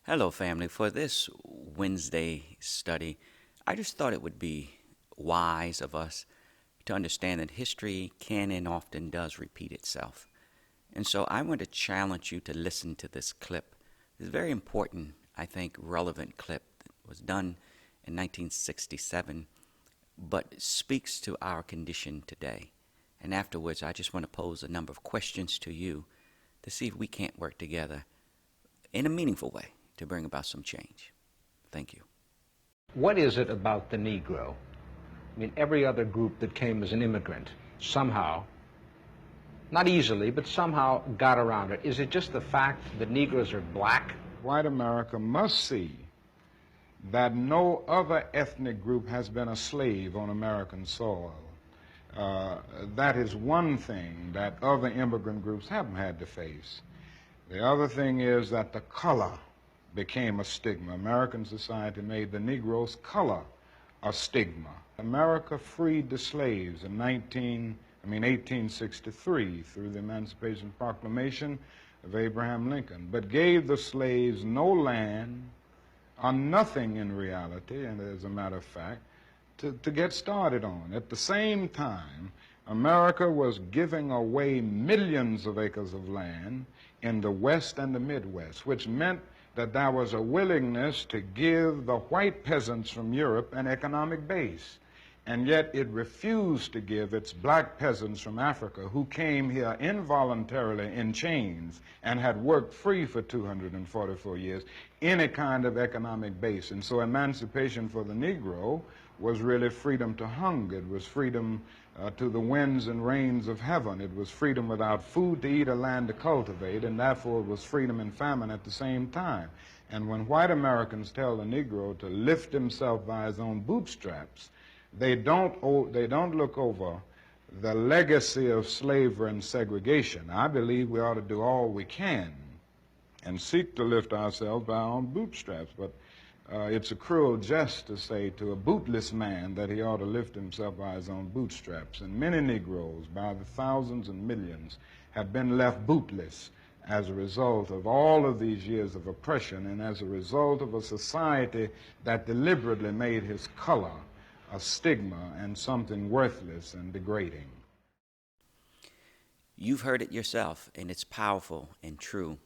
Hello, family. For this Wednesday study, I just thought it would be wise of us to understand that history can and often does repeat itself. And so I want to challenge you to listen to this clip. It's a very important, I think, relevant clip that was done in 1967, but speaks to our condition today. And afterwards, I just want to pose a number of questions to you to see if we can't work together in a meaningful way to bring about some change. Thank you. What is it about the Negro? I mean, every other group that came as an immigrant somehow, not easily, but somehow got around it. Is it just the fact that Negroes are black? White America must see that no other ethnic group has been a slave on American soil. That is one thing that other immigrant groups haven't had to face. The other thing is that the color became a stigma. American society made the Negro's color a stigma. America freed the slaves in 1863 through the Emancipation Proclamation of Abraham Lincoln, but gave the slaves no land or nothing in reality, and as a matter of fact, to get started on. At the same time, America was giving away millions of acres of land in the West and the Midwest, which meant that there was a willingness to give the white peasants from Europe an economic base. And yet it refused to give its black peasants from Africa, who came here involuntarily in chains and had worked free for 244 years, any kind of economic base. And so emancipation for the Negro was really freedom to hunger. It was freedom to the winds and rains of heaven. It was freedom without food to eat or land to cultivate, and therefore it was freedom and famine at the same time. And when white Americans tell the Negro to lift himself by his own bootstraps, they don't look over the legacy of slavery and segregation. I believe we ought to do all we can and seek to lift ourselves by our own bootstraps, but it's a cruel jest to say to a bootless man that he ought to lift himself by his own bootstraps. And many Negroes, by the thousands and millions, have been left bootless as a result of all of these years of oppression and as a result of a society that deliberately made his color a stigma and something worthless and degrading. You've heard it yourself, and it's powerful and true.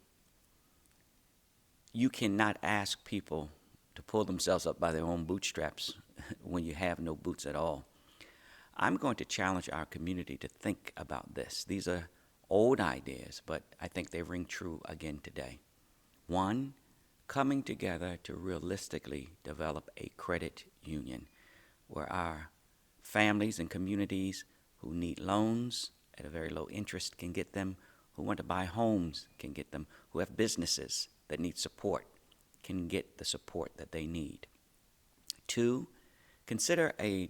You cannot ask people to pull themselves up by their own bootstraps when you have no boots at all. I'm going to challenge our community to think about this. These are old ideas, but I think they ring true again today. One, coming together to realistically develop a credit union where our families and communities who need loans at a very low interest can get them, who want to buy homes can get them, who have businesses that need support can get the support that they need. Two, consider a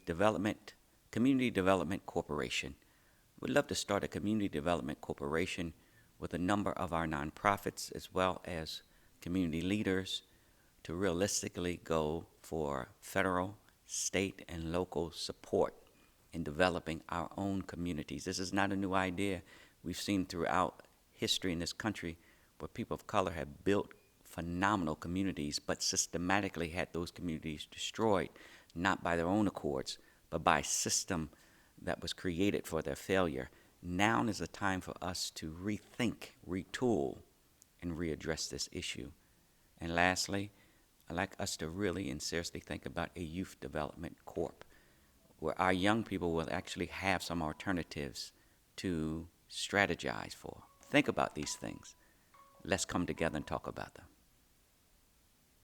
community development corporation. We'd love to start a community development corporation with a number of our nonprofits as well as community leaders to realistically go for federal, state, and local support in developing our own communities. This is not a new idea. We've seen throughout history in this country where people of color have built phenomenal communities, but systematically had those communities destroyed, not by their own accords, but by a system that was created for their failure. Now is the time for us to rethink, retool, and readdress this issue. And lastly, I'd like us to really and seriously think about a youth development corp, where our young people will actually have some alternatives to strategize for. Think about these things. Let's come together and talk about them.